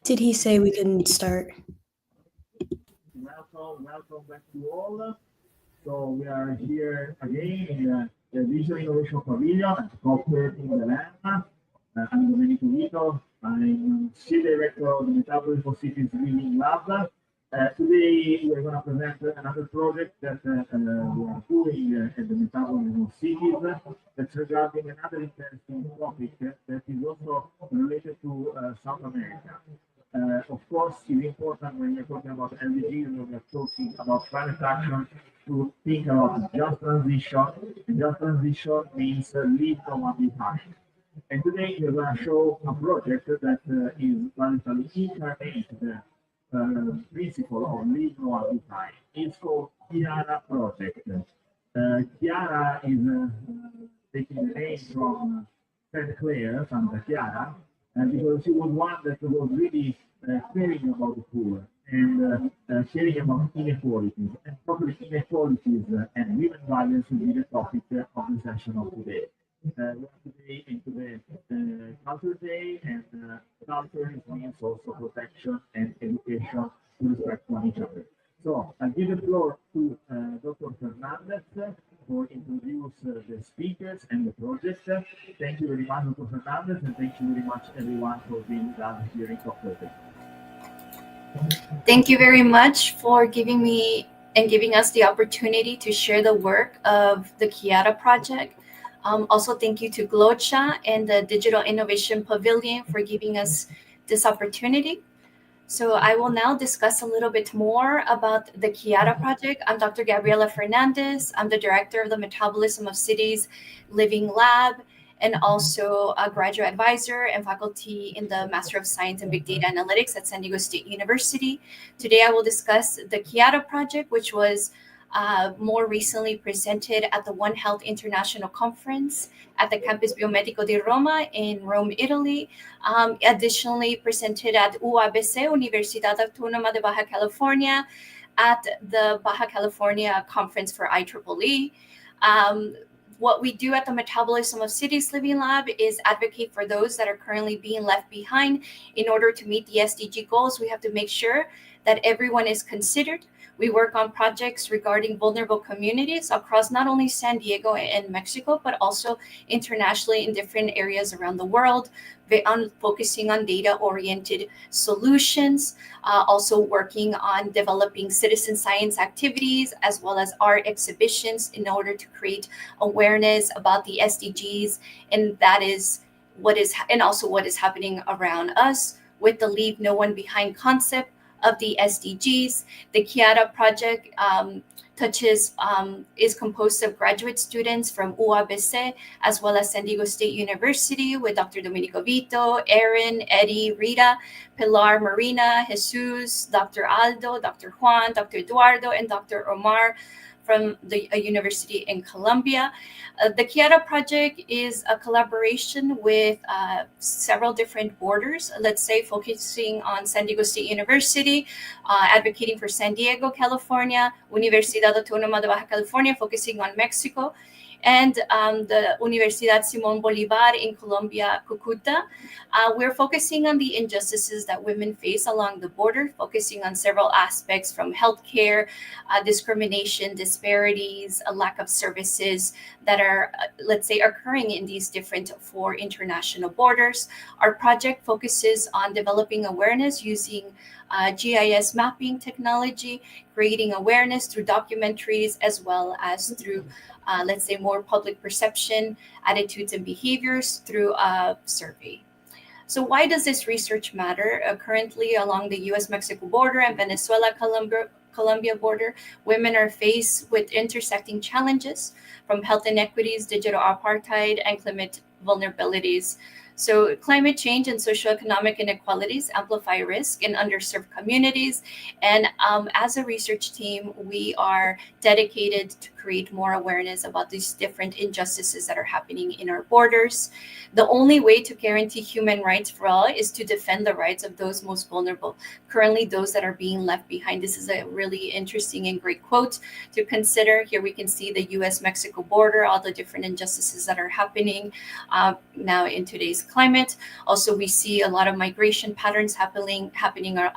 Did he say we can start? Welcome back to all. So we are here again in the Digital Innovation Pavilion at COP30 in Milan. I'm Domenico Vito. I'm Chief Director of the Metabolism of Cities Living Lab. Today we're going to present another project that we are doing at the Metabolism of Cities that's regarding another interesting topic that is also related to South America. Of course, it's important when we're talking about LDGs, when we're talking about climate action, to think about just transition. Just transition means leave no one behind. And today we're going to show a project that is basically incarnate the principle of leave no one behind. It's called Chiara Project. Chiara is taking the name from St. Clair, Santa Chiara, because she was one that was really caring about the poor and caring about inequalities. And probably inequalities and women violence will be the topic of the session of today. We are today into the Culture Day, and culture means also protection and education with respect to each other. So I'll give the floor to Dr. Fernandez for introduce the speakers and the project. Thank you very much, Dr. Fernandez, and thank you very much everyone for being with us here in COP30. Thank you very much for giving me and giving us the opportunity to share the work of the Chiara Project. Also, thank you to Glocha and the Digital Innovation Pavilion for giving us this opportunity. So I will now discuss a little bit more about the Chiara Project. I'm Dr. Gabriela Fernandez. I'm the director of the Metabolism of Cities Living Lab, and also a graduate advisor and faculty in the Master of Science in Big Data Analytics at San Diego State University. Today, I will discuss the Chiara Project, which was more recently presented at the One Health International Conference at the Campus Biomedico di Roma in Rome, Italy. Additionally, presented at UABC, Universidad Autónoma de Baja California, at the Baja California Conference for IEEE. What we do at the Metabolism of Cities Living Lab is advocate for those that are currently being left behind. In order to meet the SDG goals, we have to make sure that everyone is considered. We work on projects regarding vulnerable communities across not only San Diego and Mexico, but also internationally in different areas around the world, focusing on data-oriented solutions, also working on developing citizen science activities, as well as art exhibitions in order to create awareness about the SDGs. And that is what is happening around us with the Leave No One Behind concept of the SDGs. The Chiara Project is composed of graduate students from UABC, as well as San Diego State University, with Dr. Domenico Vito, Erin, Eddie, Rita, Pilar, Marina, Jesus, Dr. Aldo, Dr. Juan, Dr. Eduardo, and Dr. Omar from the University in Colombia. The Chiara Project is a collaboration with several different borders, let's say focusing on San Diego State University, advocating for San Diego, California, Universidad Autónoma de Baja California, focusing on Mexico, and the Universidad Simón Bolívar in Colombia, Cucuta. We're focusing on the injustices that women face along the border, focusing on several aspects from healthcare, discrimination, disparities, a lack of services that are, let's say, occurring in these different 4 international borders. Our project focuses on developing awareness using GIS mapping technology, creating awareness through documentaries, as well as through let's say more public perception, attitudes and behaviors through a survey. So why does this research matter? Currently along the U.S. Mexico border and Venezuela-Colombia border, women are faced with intersecting challenges from health inequities, digital apartheid, and climate vulnerabilities. So climate change and socioeconomic inequalities amplify risk in underserved communities. And as a research team, we are dedicated to create more awareness about these different injustices that are happening in our borders. The only way to guarantee human rights for all is to defend the rights of those most vulnerable, currently those that are being left behind. This is a really interesting and great quote to consider. Here we can see the U.S. Mexico border, all the different injustices that are happening. now in today's climate. Also, we see a lot of migration patterns happening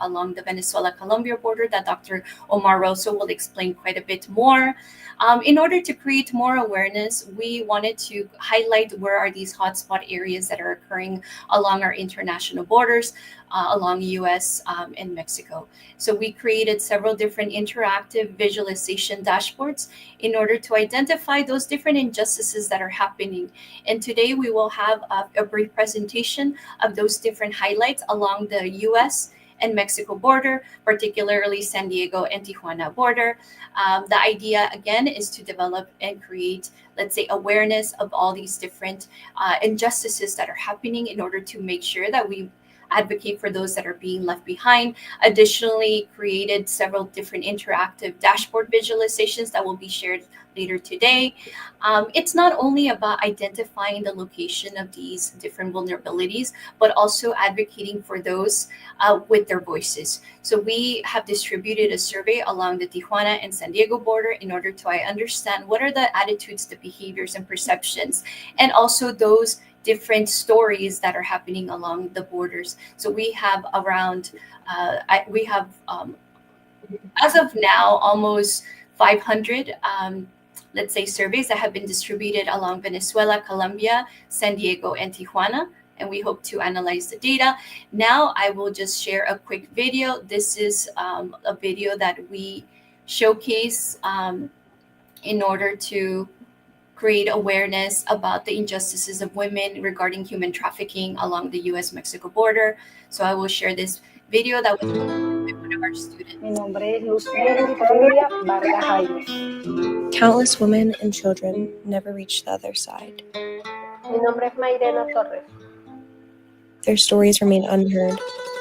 along the Venezuela-Colombia border that Dr. Omar Rosso will explain quite a bit more. In order to create more awareness, we wanted to highlight where are these hotspot areas that are occurring along our international borders, along U.S. And Mexico. So we created several different interactive visualization dashboards in order to identify those different injustices that are happening. And today we will have a brief presentation of those different highlights along the U.S. and Mexico border, particularly San Diego and Tijuana border. The idea, again, is to develop and create, let's say, awareness of all these different injustices that are happening in order to make sure that we advocate for those that are being left behind. Additionally, created several different interactive dashboard visualizations that will be shared later today. It's not only about identifying the location of these different vulnerabilities, but also advocating for those with their voices. So we have distributed a survey along the Tijuana and San Diego border in order to understand what are the attitudes, the behaviors, and perceptions, and also those different stories that are happening along the borders. So we have around, as of now, almost 500, let's say, surveys that have been distributed along Venezuela, Colombia, San Diego, and Tijuana. And we hope to analyze the data. Now I will just share a quick video. This is a video that we showcase in order to create awareness about the injustices of women regarding human trafficking along the U.S. Mexico border. So I will share this video that was by one of our students. Mi nombre es Luz Julia Vargas Jaime. Countless women and children never reach the other side. Mi nombre es Mayrena Torres. Their stories remain unheard,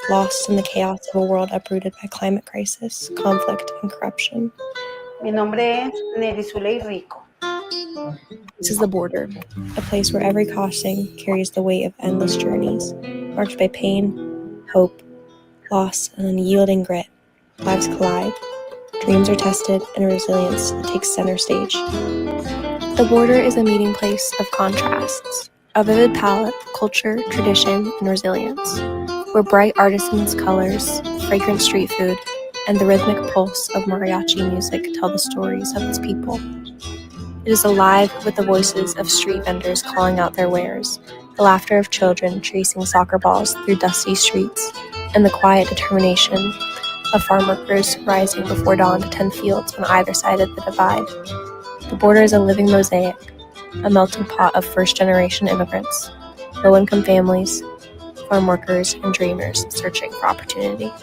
lost in the chaos of a world uprooted by climate crisis, conflict, and corruption. Mi nombre es Neri Zuley Rico. This is the border, a place where every crossing carries the weight of endless journeys, marked by pain, hope, loss, and unyielding grit. Lives collide, dreams are tested, and resilience takes center stage. The border is a meeting place of contrasts, a vivid palette of culture, tradition, and resilience, where bright artisans' colors, fragrant street food, and the rhythmic pulse of mariachi music tell the stories of its people. It is alive with the voices of street vendors calling out their wares, the laughter of children chasing soccer balls through dusty streets, and the quiet determination of farm workers rising before dawn to tend fields on either side of the divide. The border is a living mosaic, a melting pot of first-generation immigrants, low-income families, farm workers, and dreamers searching for opportunity.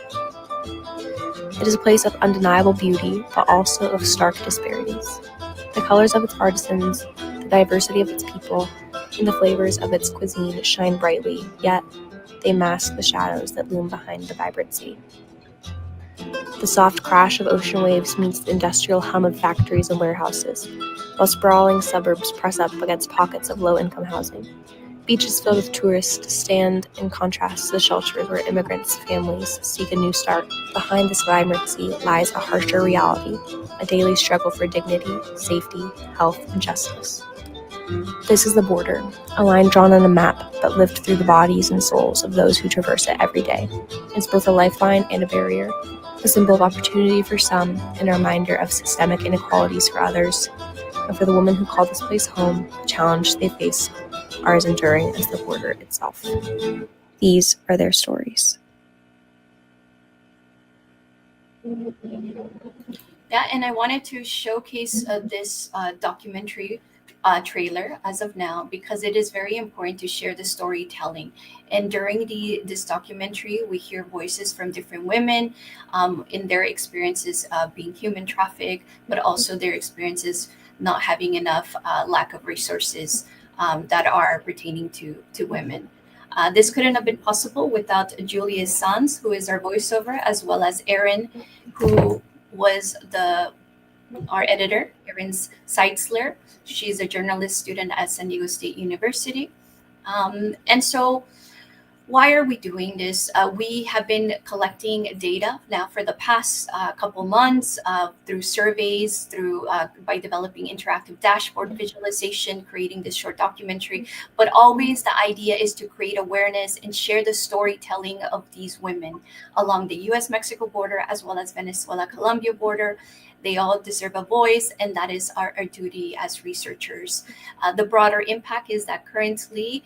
It is a place of undeniable beauty, but also of stark disparities. The colors of its artisans, the diversity of its people, and the flavors of its cuisine shine brightly, yet they mask the shadows that loom behind the vibrancy. The soft crash of ocean waves meets the industrial hum of factories and warehouses, while sprawling suburbs press up against pockets of low-income housing. Beaches filled with tourists stand in contrast to the shelters where immigrants' families seek a new start. Behind this vibrancy lies a harsher reality, a daily struggle for dignity, safety, health, and justice. This is the border, a line drawn on a map but lived through the bodies and souls of those who traverse it every day. It's both a lifeline and a barrier, a symbol of opportunity for some and a reminder of systemic inequalities for others. And for the women who call this place home, the challenges they face are as enduring as the border itself. These are their stories. Yeah, and I wanted to showcase this documentary trailer as of now because it is very important to share the storytelling. And during this documentary, we hear voices from different women in their experiences of being human trafficked, but also their experiences not having enough lack of resources that are pertaining to women. This couldn't have been possible without Julia Sanz, who is our voiceover, as well as Erin, who was our editor, Erin Seitzler. She's a journalist student at San Diego State University. And so Why are we doing this? We have been collecting data now for the past couple months through surveys, by developing interactive dashboard visualization, creating this short documentary. But always the idea is to create awareness and share the storytelling of these women along the U.S. Mexico border as well as Venezuela-Colombia border. They all deserve a voice, and that is our duty as researchers. The broader impact is that currently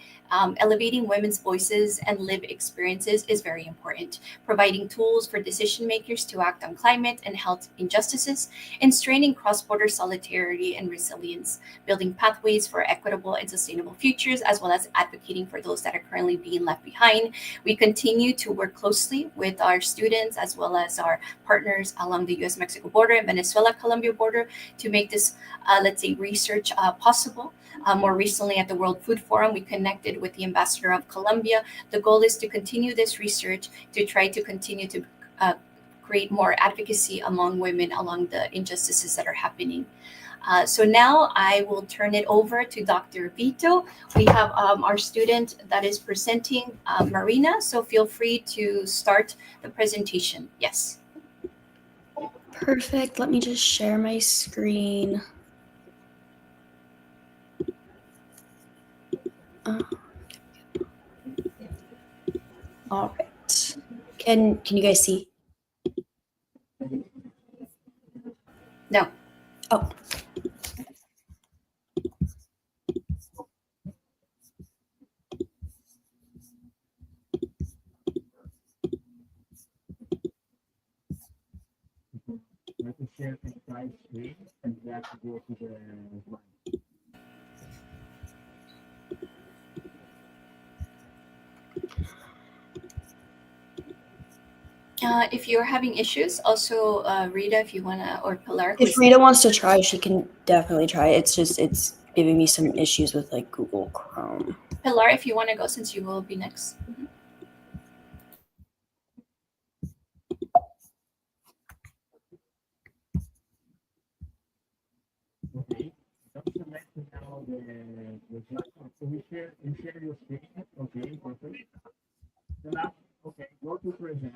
elevating women's voices and lived experiences is very important, providing tools for decision makers to act on climate and health injustices, and straining cross-border solidarity and resilience, building pathways for equitable and sustainable futures, as well as advocating for those that are currently being left behind. We continue to work closely with our students as well as our partners along the U.S. Mexico border and Venezuela-Colombia border to make this, research possible. More recently at the World Food Forum, we connected with the ambassador of Colombia. The goal is to continue this research to try to continue to create more advocacy among women along the injustices that are happening. So now I will turn it over to Dr. Vito. We have our student that is presenting, Marina. So feel free to start the presentation. Yes. Perfect. Let me just share my screen. All right. Can you guys see? No. Oh. You have to share the entire screen and you have to go to the slide. If you're having issues, also Rita, if you wanna, or Pilar. If Rita wants to try, she can definitely try. It's giving me some issues with like Google Chrome. Pilar, if you want to go, since you will be next. Mm-hmm. Okay. Don't select now the slide. So you share your screen. Okay, perfect. The last, okay, go to present.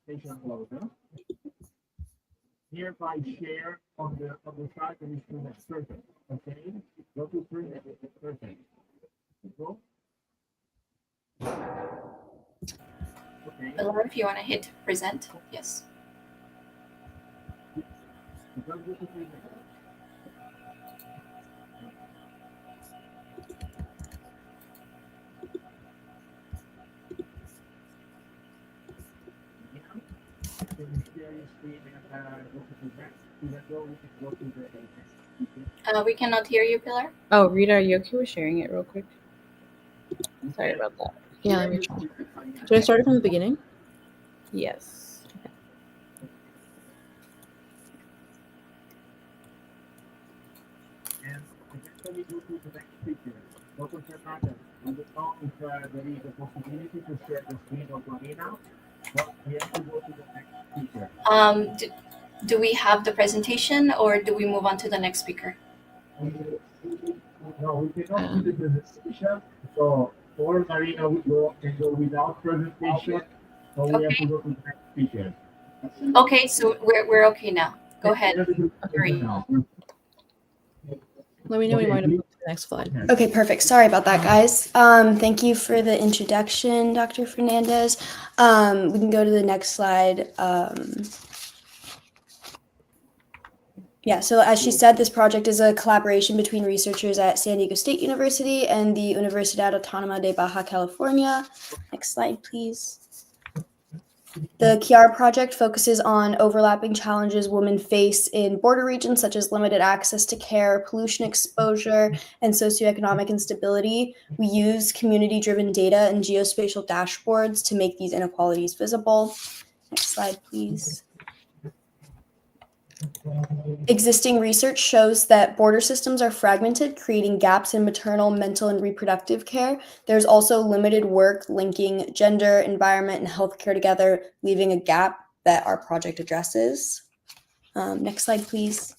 Presentation closer. Hereby share on the side of the student. Perfect. Okay. Go to present. Perfect. Go. Okay. Pilar, if you want to hit present, yes. Go to present. We cannot hear you, Pilar. Oh, Rita, are you okay with sharing it real quick? Sorry about that. Yeah, let me try. Should I start it from the beginning? Yes. Okay. And eventually go to the next speaker. Dr. Fernandez, I don't know if there is a possibility to share the screen of Marina, but we have to go to the next speaker. Do we have the presentation or do we move on to the next speaker? No, we cannot do the presentation. So, or Marina can go without presentation. So we have to go to the next speaker. Okay, so we're okay now. Go ahead. Agree. Let me know when you want to move to the next slide. Okay, perfect. Sorry about that, guys. Thank you for the introduction, Dr. Fernandez. We can go to the next slide. Yeah, so as she said, this project is a collaboration between researchers at San Diego State University and the Universidad Autónoma de Baja, California. Next slide, please. The Chiara Project focuses on overlapping challenges women face in border regions such as limited access to care, pollution exposure, and socioeconomic instability. We use community-driven data and geospatial dashboards to make these inequalities visible. Next slide, please. Existing research shows that border systems are fragmented, creating gaps in maternal, mental, and reproductive care. There's also limited work linking gender, environment, and healthcare together, leaving a gap that our project addresses. Next slide, please.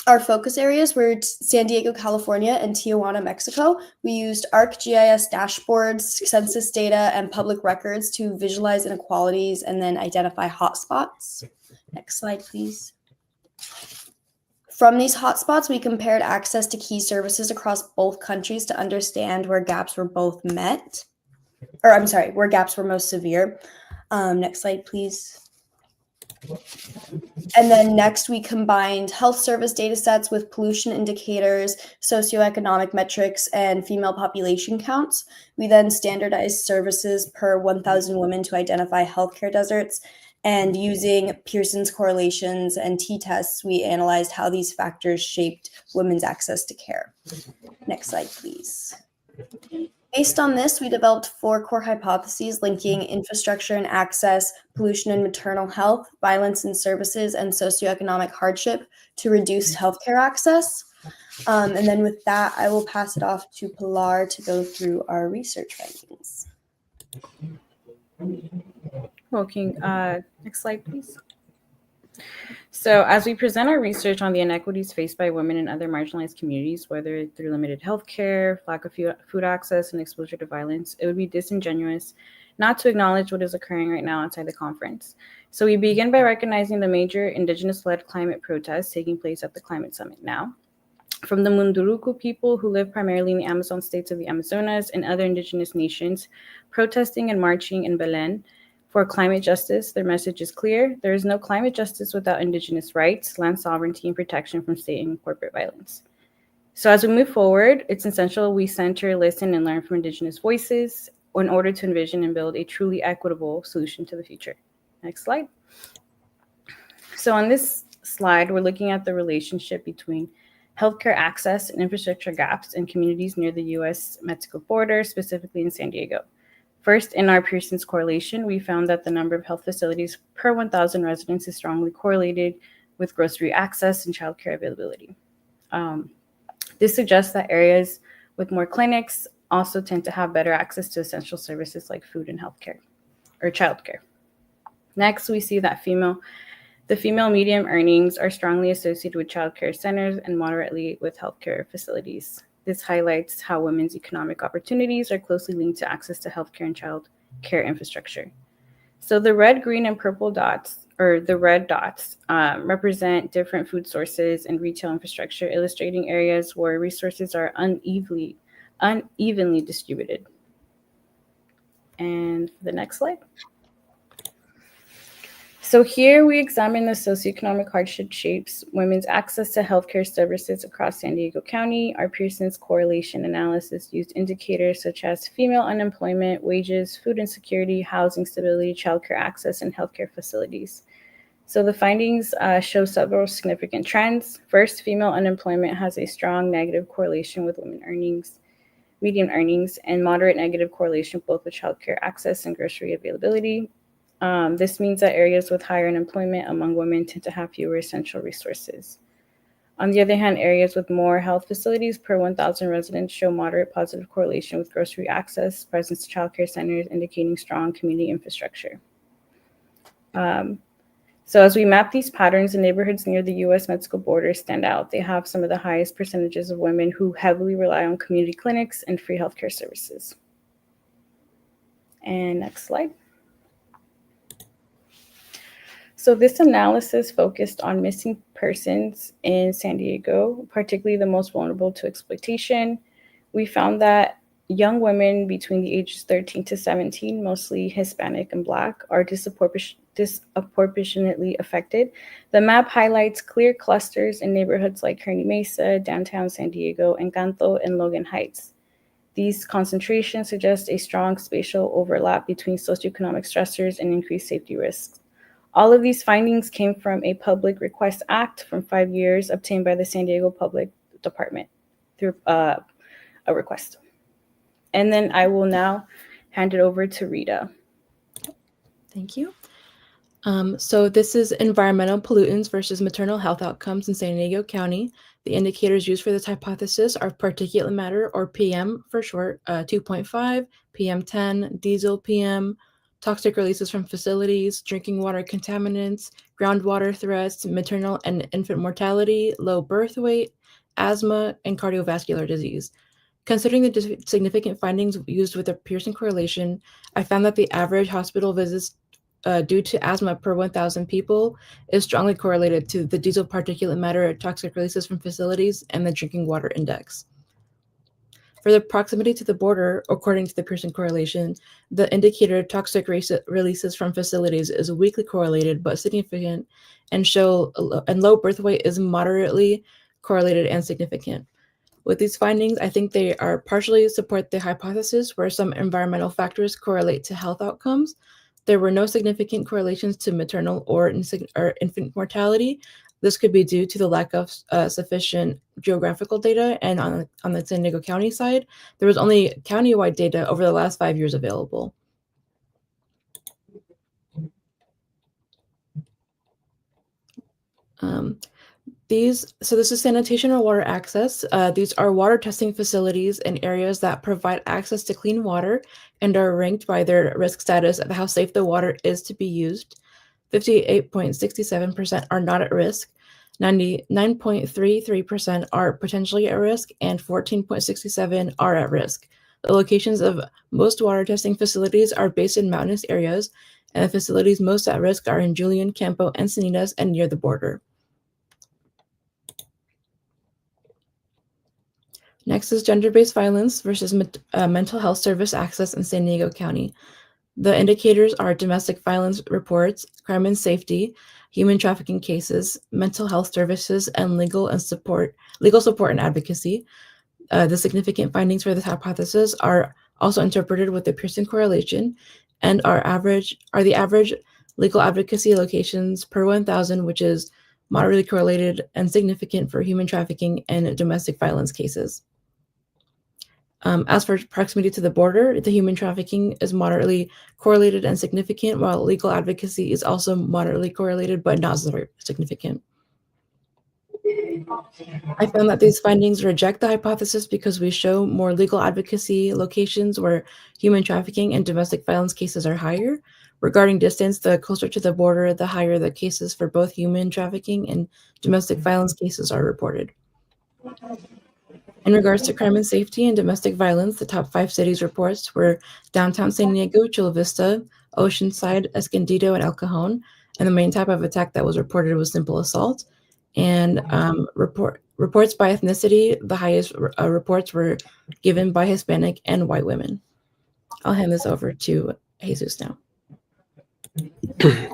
Our focus areas were San Diego, California, and Tijuana, Mexico. We used ArcGIS dashboards, census data, and public records to visualize inequalities and then identify hotspots. Next slide, please. From these hotspots, we compared access to key services across both countries to understand where gaps were both met, or I'm sorry, where gaps were most severe. Next slide, please. And then next, we combined health service data sets with pollution indicators, socioeconomic metrics, and female population counts. We then standardized services per 1,000 women to identify healthcare deserts. And using Pearson's correlations and t-tests, we analyzed how these factors shaped women's access to care. Next slide, please. Based on this, we developed 4 core hypotheses linking infrastructure and access, pollution and maternal health, violence and services, and socioeconomic hardship to reduce healthcare access. And then with that, I will pass it off to Pilar to go through our research findings. Okay, next slide, please. So as we present our research on the inequities faced by women and other marginalized communities, whether through limited healthcare, lack of food access, and exposure to violence, it would be disingenuous not to acknowledge what is occurring right now outside the conference. So we begin by recognizing the major indigenous-led climate protests taking place at the Climate Summit now. From the Munduruku people who live primarily in the Amazon states of the Amazonas and other indigenous nations, protesting and marching in Belen for climate justice, their message is clear. There is no climate justice without indigenous rights, land sovereignty, and protection from state and corporate violence. So as we move forward, it's essential we center, listen, and learn from indigenous voices in order to envision and build a truly equitable solution to the future. Next slide. So on this slide, we're looking at the relationship between healthcare access and infrastructure gaps in communities near the U.S. Mexico border, specifically in San Diego. First, in our Pearson's correlation, we found that the number of health facilities per 1,000 residents is strongly correlated with grocery access and childcare availability. This suggests that areas with more clinics also tend to have better access to essential services like food and healthcare or childcare. Next, we see that the female median earnings are strongly associated with childcare centers and moderately with healthcare facilities. This highlights how women's economic opportunities are closely linked to access to healthcare and child care infrastructure. So the red, green, and purple dots, or the red dots, represent different food sources and retail infrastructure, illustrating areas where resources are unevenly distributed. And the next slide. So here we examine the socioeconomic hardship shapes women's access to healthcare services across San Diego County. Our Pearson's correlation analysis used indicators such as female unemployment, wages, food insecurity, housing stability, childcare access, and healthcare facilities. So the findings show several significant trends. First, female unemployment has a strong negative correlation with women earnings, median earnings, and moderate negative correlation both with childcare access and grocery availability. This means that areas with higher unemployment among women tend to have fewer essential resources. On the other hand, areas with more health facilities per 1,000 residents show moderate positive correlation with grocery access, presence to childcare centers, indicating strong community infrastructure. So as we map these patterns, the neighborhoods near the U.S. Mexico border stand out. They have some of the highest percentages of women who heavily rely on community clinics and free healthcare services. And next slide. So this analysis focused on missing persons in San Diego, particularly the most vulnerable to exploitation. We found that young women between the ages 13 to 17, mostly Hispanic and Black, are disproportionately affected. The map highlights clear clusters in neighborhoods like Kearny Mesa, downtown San Diego, Encanto, and Logan Heights. These concentrations suggest a strong spatial overlap between socioeconomic stressors and increased safety risks. All of these findings came from a public request act from 5 years obtained by the San Diego Public Department through a request. And then I will now hand it over to Rita. Thank you. So this is environmental pollutants versus maternal health outcomes in San Diego County. The indicators used for this hypothesis are particulate matter, or PM for short, 2.5, PM10, diesel PM, toxic releases from facilities, drinking water contaminants, groundwater threats, maternal and infant mortality, low birth weight, asthma, and cardiovascular disease. Considering the significant findings used with the Pearson correlation, I found that the average hospital visits due to asthma per 1,000 people is strongly correlated to the diesel particulate matter toxic releases from facilities and the drinking water index. For the proximity to the border, according to the Pearson correlation, the indicator toxic releases from facilities is weakly correlated but significant, and low birth weight is moderately correlated and significant. With these findings, I think they are partially support the hypothesis where some environmental factors correlate to health outcomes. There were no significant correlations to maternal or infant mortality. This could be due to the lack of sufficient geographical data, and on the San Diego County side, there was only county-wide data over the last 5 years available. So this is sanitation or water access. These are water testing facilities in areas that provide access to clean water and are ranked by their risk status of how safe the water is to be used. 58.67% are not at risk, 99.33% are potentially at risk, and 14.67% are at risk. The locations of most water testing facilities are based in mountainous areas, and the facilities most at risk are in Julian, Campo, Encinitas, and near the border. Next is gender-based violence versus mental health service access in San Diego County. The indicators are domestic violence reports, crime and safety, human trafficking cases, mental health services, and legal support and advocacy. The significant findings for this hypothesis are also interpreted with the Pearson correlation and are the average legal advocacy locations per 1,000, which is moderately correlated and significant for human trafficking and domestic violence cases. As for proximity to the border, the human trafficking is moderately correlated and significant, while legal advocacy is also moderately correlated, but not very significant. I found that these findings reject the hypothesis because we show more legal advocacy locations where human trafficking and domestic violence cases are higher. Regarding distance, the closer to the border, the higher the cases for both human trafficking and domestic violence cases are reported. In regards to crime and safety and domestic violence, the top 5 cities reports were downtown San Diego, Chula Vista, Oceanside, Escondido, and El Cajon. And the main type of attack that was reported was simple assault. And reports by ethnicity, the highest reports were given by Hispanic and white women. I'll hand this over to Jesus now. Hi,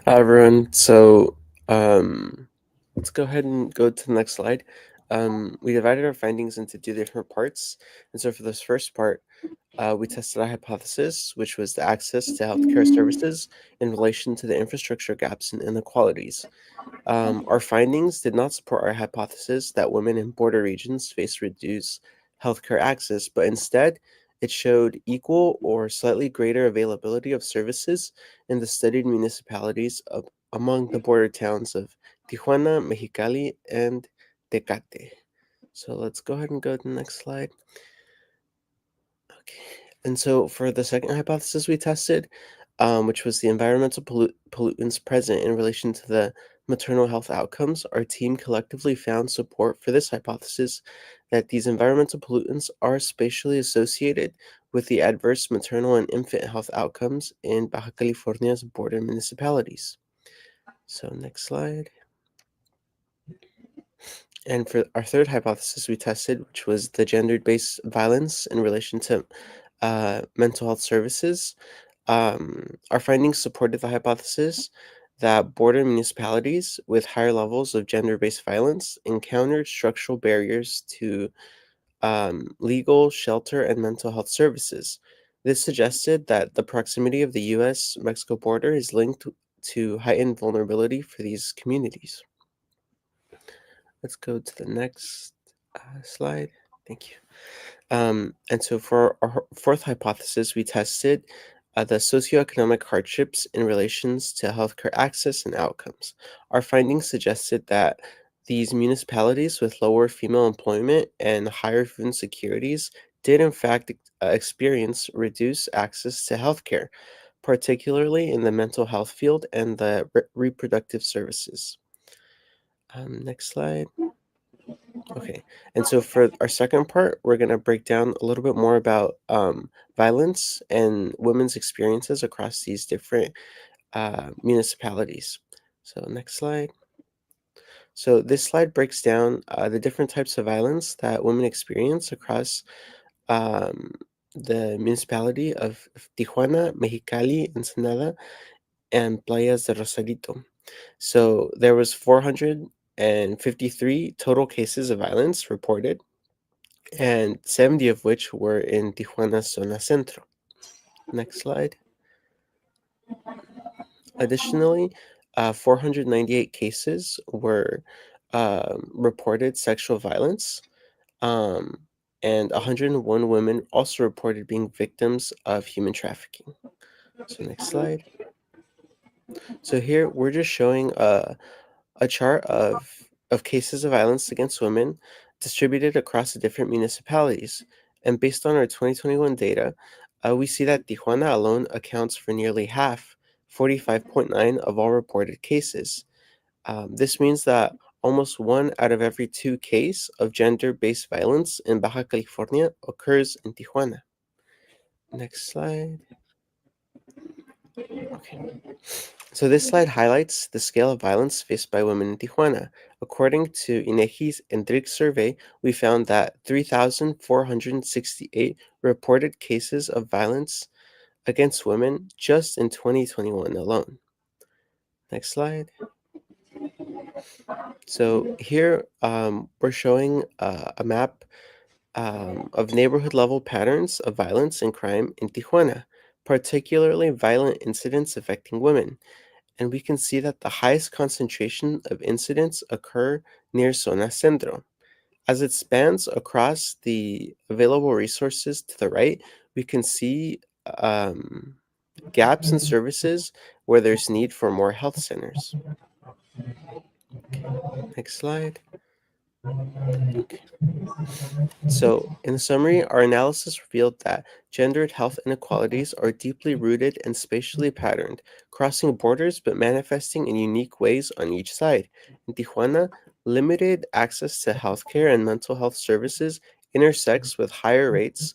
everyone. So let's go ahead and go to the next slide. We divided our findings into 2 different parts. And so for this first part, we tested a hypothesis, which was the access to healthcare services in relation to the infrastructure gaps and inequalities. Our findings did not support our hypothesis that women in border regions face reduced healthcare access, but instead it showed equal or slightly greater availability of services in the studied municipalities among the border towns of Tijuana, Mexicali, and Tecate. So let's go ahead and go to the next slide. Okay, and so for the second hypothesis we tested, which was the environmental pollutants present in relation to the maternal health outcomes, our team collectively found support for this hypothesis that these environmental pollutants are spatially associated with the adverse maternal and infant health outcomes in Baja California's border municipalities. So next slide. And for our third hypothesis we tested, which was the gender-based violence in relation to mental health services, our findings supported the hypothesis that border municipalities with higher levels of gender-based violence encountered structural barriers to legal, shelter, and mental health services. This suggested that the proximity of the U.S. Mexico border is linked to heightened vulnerability for these communities. Let's go to the next slide. Thank you. And so for our fourth hypothesis, we tested the socioeconomic hardships in relations to healthcare access and outcomes. Our findings suggested that these municipalities with lower female employment and higher food insecurities did in fact experience reduced access to healthcare, particularly in the mental health field and the reproductive services. Next slide. Okay, and so for our second part, we're going to break down a little bit more about violence and women's experiences across these different municipalities. So next slide. So this slide breaks down the different types of violence that women experience across um, the municipality of Tijuana, Mexicali, Ensenada, and Playas de Rosarito. So there was 453 total cases of violence reported, and 70 of which were in Tijuana Zona Centro. Next slide. Additionally, 498 cases were reported sexual violence, um, and 101 women also reported being victims of human trafficking. So next slide. So here we're just showing a chart of cases of violence against women distributed across the different municipalities. And based on our 2021 data, we see that Tijuana alone accounts for nearly half, 45.9 of all reported cases. This means that almost 1 out of every 2 cases of gender-based violence in Baja California occurs in Tijuana. Next slide. Okay. So this slide highlights the scale of violence faced by women in Tijuana. According to Inequities and survey, we found that 3,468 reported cases of violence against women just in 2021 alone. Next slide. So here we're showing a map of neighborhood level patterns of violence and crime in Tijuana, particularly violent incidents affecting women. And we can see that the highest concentration of incidents occur near Zona Centro. As it spans across the available resources to the right, we can see gaps in services where there's need for more health centers. Okay, next slide. Okay. So, in summary, our analysis revealed that gendered health inequalities are deeply rooted and spatially patterned, crossing borders but manifesting in unique ways on each side. In Tijuana, limited access to healthcare and mental health services intersects with higher rates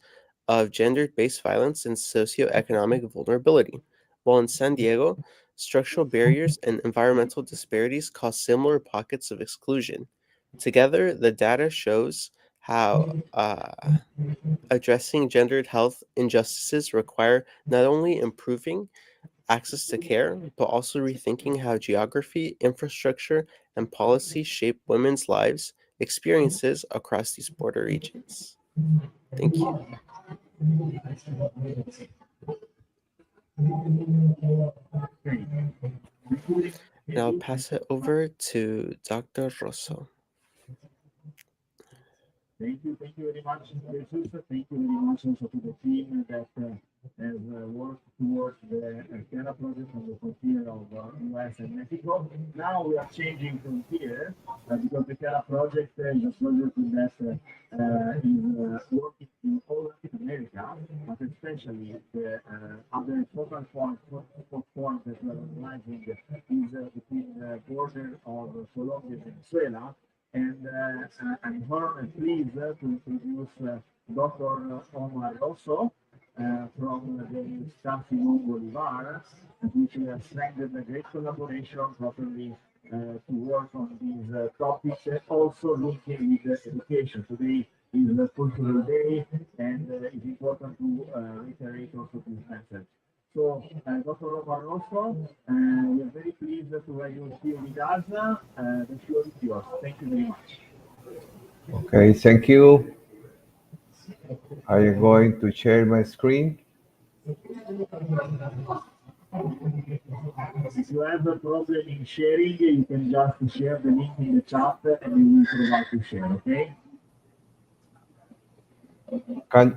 of gender-based violence and socioeconomic vulnerability, while in San Diego, structural barriers and environmental disparities cause similar pockets of exclusion. Together, the data shows how addressing gendered health injustices require not only improving access to care, but also rethinking how geography, infrastructure, and policy shape women's lives experiences across these border regions. Thank you. And I'll pass it over to Dr. Rosso. Thank you very much, Jesus. Thank you very much also to the team that has worked towards the Chiara Project on the frontier of U.S. and Mexico. Now we are changing frontier because the Chiara Project is a project that is working in all Latin America, but especially the other focal point that we are analyzing is between the border of Colombia and Venezuela. And I'm very pleased to introduce Dr. Omar Rosso from the San Simon Bolivar, which has strengthened a great collaboration properly to work on these topics, also linking with education. Today is a cultural day, and it's important to reiterate also this message. So, Dr. Omar Rosso, we are very pleased to have you here with us. The floor is yours. Thank you very much. Okay, thank you. I am going to share my screen. If you have a problem in sharing, you can just share the link in the chat and we will provide to share, okay?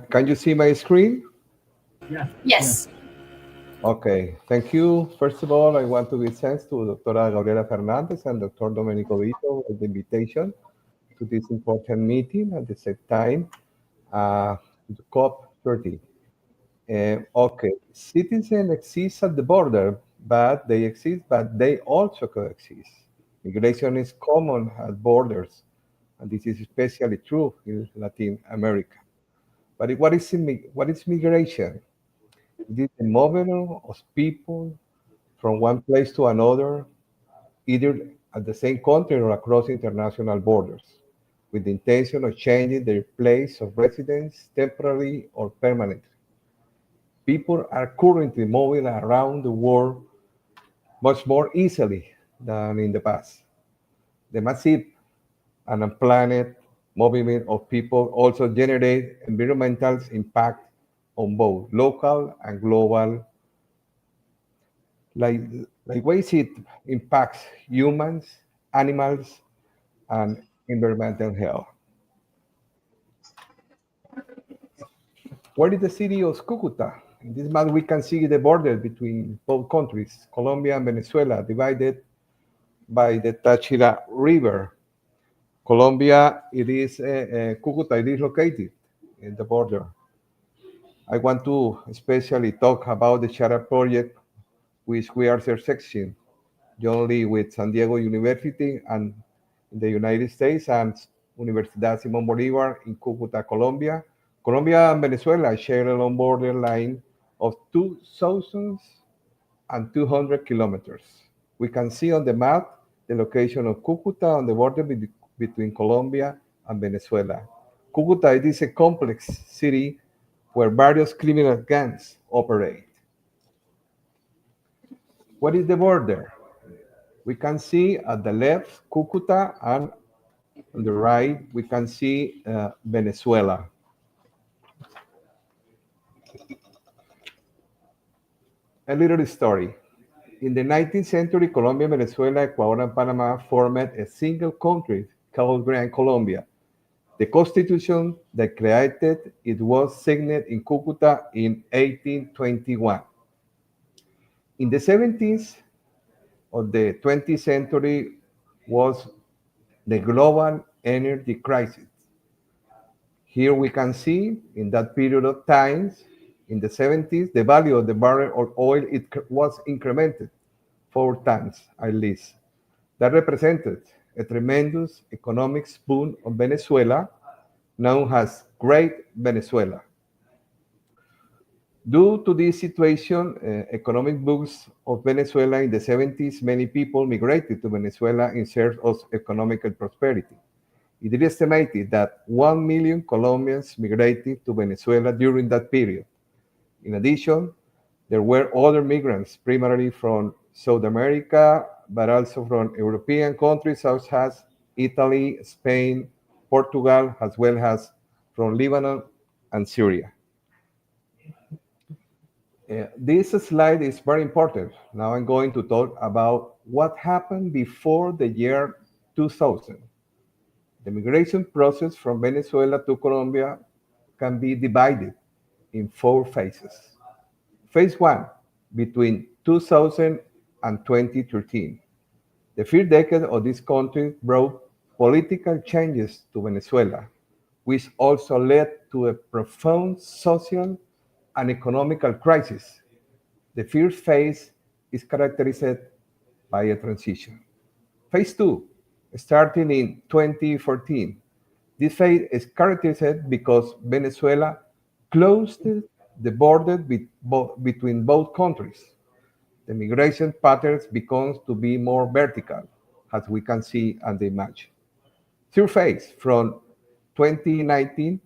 Can you see my screen? Yes. Okay, thank you. First of all, I want to give thanks to Doctora Gabriela Fernandez and Dr. Domenico Vito for the invitation to this important meeting. At the same time, COP30. Okay, citizens exist at the border, but they also coexist. Migration is common at borders, and this is especially true in Latin America. But what is migration? It is the movement of people from one place to another, either at the same country or across international borders, with the intention of changing their place of residence temporarily or permanently. People are currently moving around the world much more easily than in the past. The massive and unplanned movement of people also generate environmental impact on both local and global, like, like ways it impacts humans, animals, and environmental health. Where is the city of Cucuta? In this map, we can see the border between both countries, Colombia and Venezuela, divided by the Táchira River. Colombia, Cucuta, it is located in the border. I want to especially talk about the Chiara Project, which we are intersecting jointly with San Diego University and in the United States and Universidad Simón Bolívar in Cúcuta, Colombia. Colombia and Venezuela share a long border line of 2,200 kilometers. We can see on the map the location of Cúcuta on the border between Colombia and Venezuela. Cúcuta is a complex city where various criminal gangs operate. What is the border? We can see at the left Cúcuta and on the right we can see Venezuela. A little story. In the 19th century, Colombia, Venezuela, Ecuador, and Panama formed a single country called Grand Colombia. The constitution that created it was signed in Cúcuta in 1821. In the 70s of the 20th century was the global energy crisis. Here we can see in that period of time, in the 70s, the value of the barrel of oil was incremented 4 times at least. That represented a tremendous economic boom of Venezuela, known as Great Venezuela. Due to this situation, economic booms of Venezuela in the 70s, many people migrated to Venezuela in search of economic prosperity. It is estimated that 1 million Colombians migrated to Venezuela during that period. In addition, there were other migrants, primarily from South America, but also from European countries such as Italy, Spain, Portugal, as well as from Lebanon and Syria. This slide is very important. Now I'm going to talk about what happened before the year 2000. The migration process from Venezuela to Colombia can be divided in 4 phases. Phase 1, between 2000 and 2013. The first decade of this country brought political changes to Venezuela, which also led to a profound social and economical crisis. The first phase is characterized by a transition. Phase 2, starting in 2014. This phase is characterized because Venezuela closed the border between both countries. The migration patterns becomes to be more vertical, as we can see on the image. Third phase, from 2019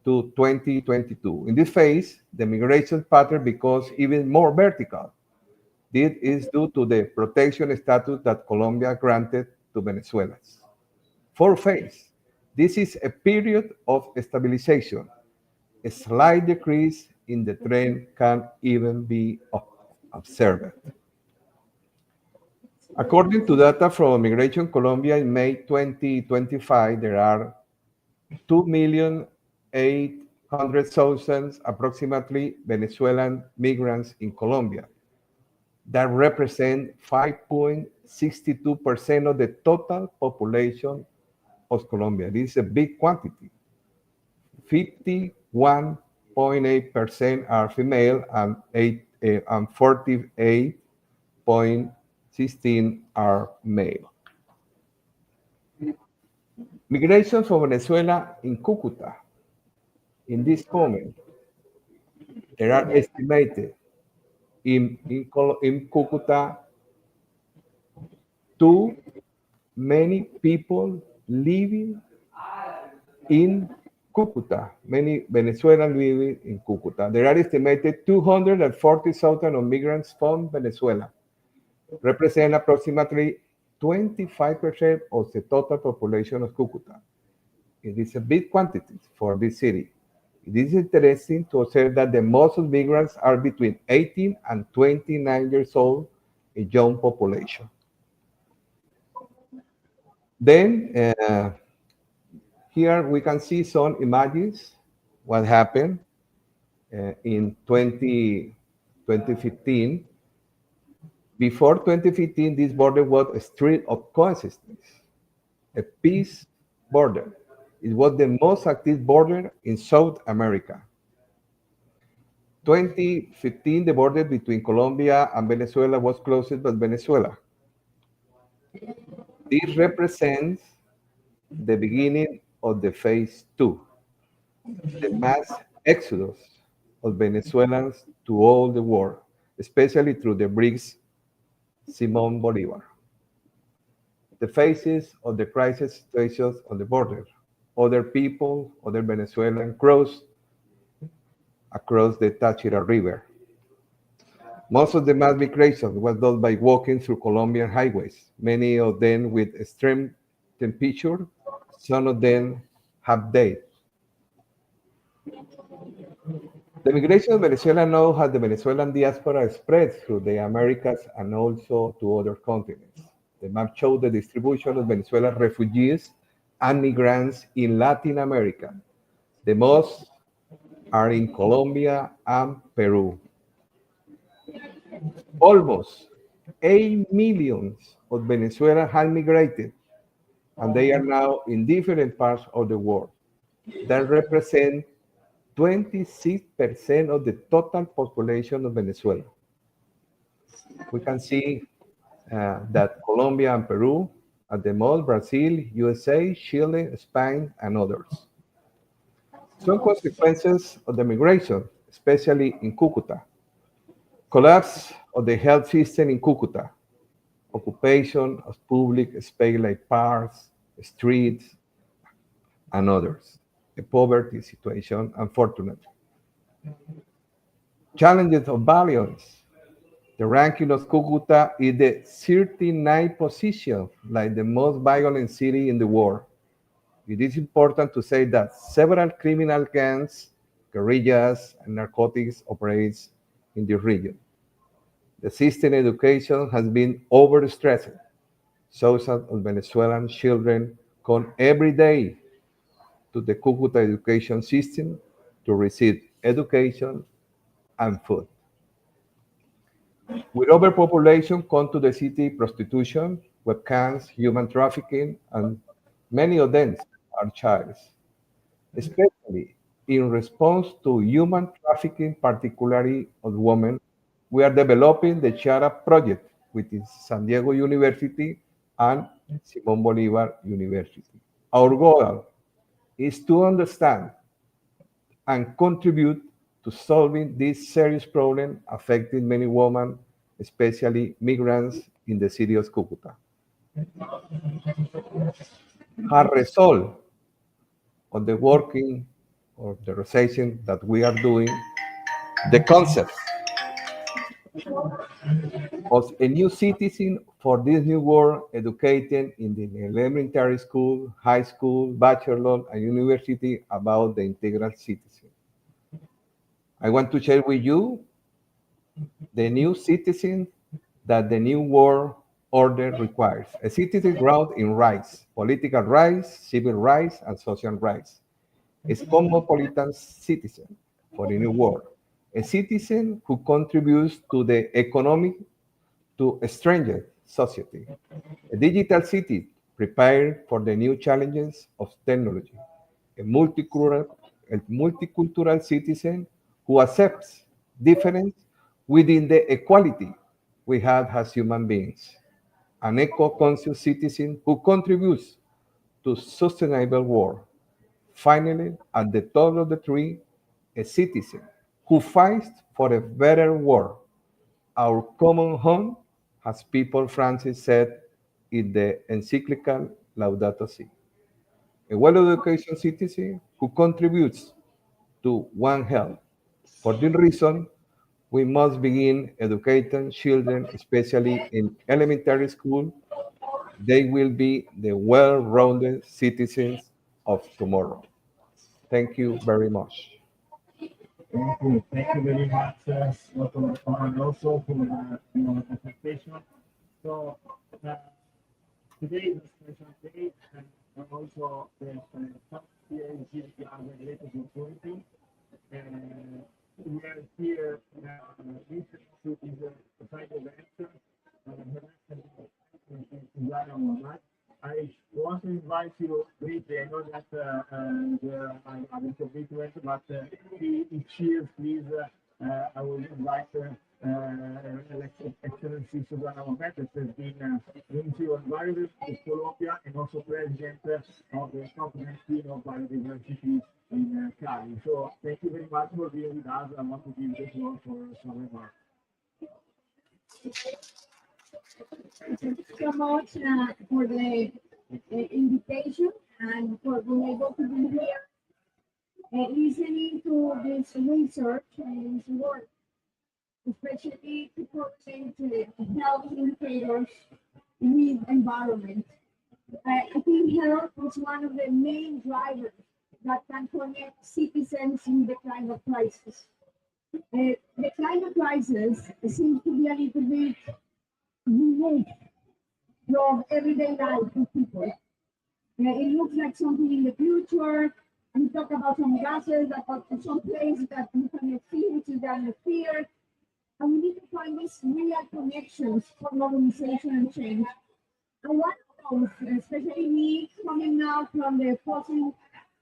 to 2022. In this phase, the migration pattern becomes even more vertical. This is due to the protection status that Colombia granted to Venezuelans. Fourth phase, this is a period of stabilization. A slight decrease in the trend can even be observed. According to data from Migration Colombia in May 2025, there are 2,800,000 approximately Venezuelan migrants in Colombia. That represent 5.62% of the total population of Colombia. This is a big quantity. 1.8% are female, and 48.16 are male. Migration from Venezuela in Cucuta. In this moment, there are estimated in Cucuta too many people living in Cucuta, many Venezuelans living in Cucuta. There are estimated 240,000 of migrants from Venezuela, represent approximately 25% of the total population of Cucuta. It is a big quantity for this city. It is interesting to observe that the most of migrants are between 18 and 29 years old, a young population. Then here we can see some images, what happened in 2015. Before 2015, this border was a street of coexistence, a peace border. It was the most active border in South America. 2015, the border between Colombia and Venezuela was closed by Venezuela. This represents the beginning of the phase two, the mass exodus of Venezuelans to all the world, especially through the BRICS Simón Bolívar. The phases of the crisis situations on the border. Other people, other Venezuelans crossed across the Táchira River. Most of the mass migration was done by walking through Colombian highways, many of them with extreme temperature. Some of them have died. The migration of Venezuela now has the Venezuelan diaspora spread through the Americas and also to other continents. The map shows the distribution of Venezuelan refugees and migrants in Latin America. The most are in Colombia and Peru. Almost 8 million of Venezuelans have migrated, and they are now in different parts of the world. That represent 26% of the total population of Venezuela. We can see that Colombia and Peru are the most, Brazil, USA, Chile, Spain, and others. Some consequences of the migration, especially in Cucuta. Collapse of the health system in Cucuta. Occupation of public space like parks, streets, and others. A poverty situation, unfortunately. Challenges of violence. The ranking of Cucuta is the 39th position, like the most violent city in the world. It is important to say that several criminal gangs, guerrillas, and narcotics operates in the region. The system education has been overstressed. Thousands of Venezuelan children come every day to the Cucuta education system to receive education and food. With overpopulation come to the city prostitution, webcams, human trafficking, and many of them are child. Especially in response to human trafficking, particularly of women, we are developing the Chiara Project with San Diego University and Simón Bolívar University. Our goal is to understand and contribute to solving this serious problem affecting many women, especially migrants in the city of Cucuta. As a result of the working or the research that we are doing, the concept of a new citizen for this new world, educated in the elementary school, high school, bachelor, and university about the integral citizen. I want to share with you the new citizen that the new world order requires. A citizen grounded in rights, political rights, civil rights, and social rights. A cosmopolitan citizen for the new world. A citizen who contributes to the economic, to a stranger society. A digital city prepared for the new challenges of technology. A multicultural a multicultural citizen who accepts difference within the equality we have as human beings, an eco-conscious citizen who contributes to sustainable world. Finally, at the top of the tree, a citizen who fights for a better world, our common home, as Pope Francis said in the encyclical Laudato Si. A well-educated citizen who contributes to One Health. For this reason, we must begin educating children, especially in elementary school. They will be the well-rounded citizens of tomorrow. Thank you very much. Thank you very much, and also for your presentation. So today is a special day, and also the top here in GDPR regulated authority. We are here listening to this side event. I want to invite you briefly. I know that I'm a little bit late, but if cheers, please. I will invite Excellency Susana Mometes, has been Ministry of Environment of Colombia and also President of the Conference of Biodiversity in Cali. So thank you very much for being with us. I want to give the floor for some remarks. Thank you so much for the invitation and for being able to be here listening to this research and this work, especially to correlate health indicators with environment. I think health is one of the main drivers that can connect citizens in the climate crisis. The climate crisis seems to be a little bit unique from everyday life of people. It looks like something in the future. We talk about some gases that are some place that we cannot see, which is the atmosphere. And we need to find these real connections for normalization and change. And one of those, especially me coming now from the Fossil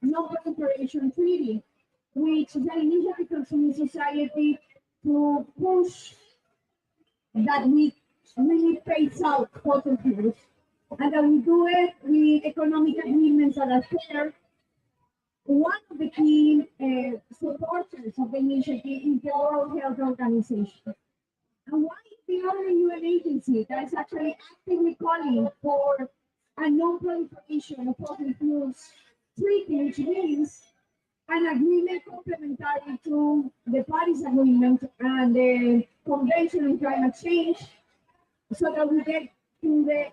Non-Proliferation Treaty, which is an initiative from civil society to push that we really phase out fossil fuels, and that we do it with economic agreements that are fair. One of the key supporters of the initiative is the World Health Organization. And why is the only UN agency that is actually actively calling for a non-proliferation of fossil fuels treaty, which means an agreement complementary to the Paris Agreement and the Convention on Climate Change, so that we get to the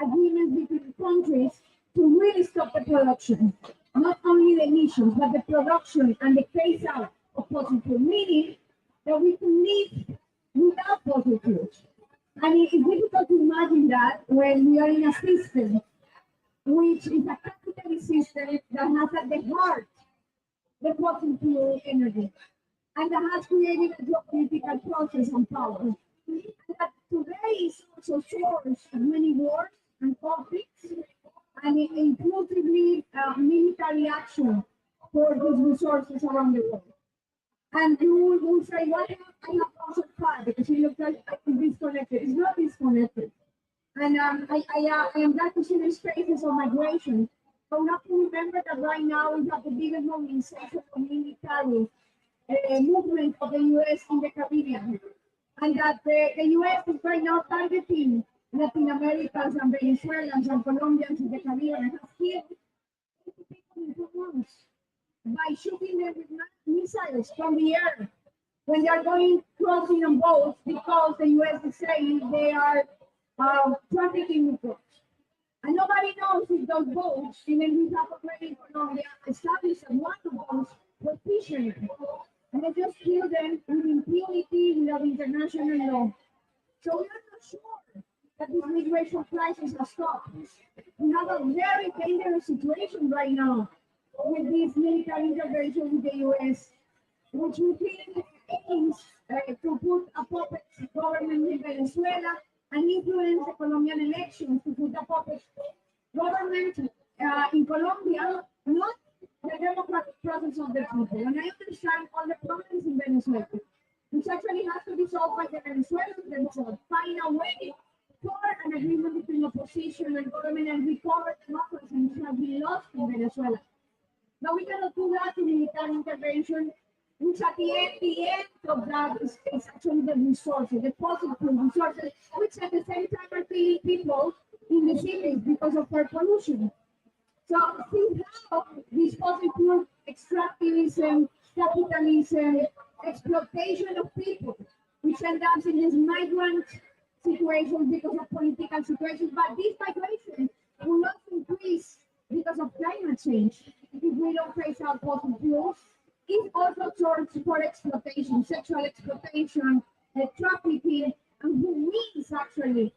agreements between countries to really stop the production, not only the emissions, but the production and the phase out of fossil fuel, meaning that we can live without fossil fuels. And it's difficult to imagine that when we are in a system which is a capitalist system that has at the heart the fossil fuel energy, and that has created a geopolitical process and power. And that today is also source of many wars and conflicts, and inclusively military action for these resources around the world. And you will say, why I have also five? Because it looks like it's disconnected. It's not disconnected. And I am glad to see the spaces of migration. But we have to remember that right now we have the biggest mobilization of military movement of the U.S. in the Caribbean. And that the U.S. is right now targeting Latin Americans and Venezuelans and Colombians in the Caribbean and has killed people in 2 months by shooting them with missiles from the air when they are going crossing on boats, because the U.S. is saying they are trafficking in drugs. And nobody knows if those boats, even we have already in Colombia established that one of those was fishermen. And they just killed them with impunity without international law. So we are not sure that this migration crisis has stopped. We have a very dangerous situation right now with this military intervention with the U.S., which we think aims to put a puppet government in Venezuela and influence the Colombian elections to put a puppet government in Colombia, not the democratic process of the people. And I understand all the problems in Venezuela, which actually has to be solved by the Venezuelans themselves. Find a way for an agreement between opposition and government and recover democracy, which has been lost in Venezuela. But we cannot do that through military intervention, which at the end of that is actually the resources, the fossil fuel resources, which at the same time are killing people in the cities because of air pollution. So see how this fossil fuel extractivism, capitalism, exploitation of people, which end up in these migrant situations because of political situations, but this migration will not increase because of climate change if we don't phase out fossil fuels. It also source for exploitation, sexual exploitation, trafficking, and who means actually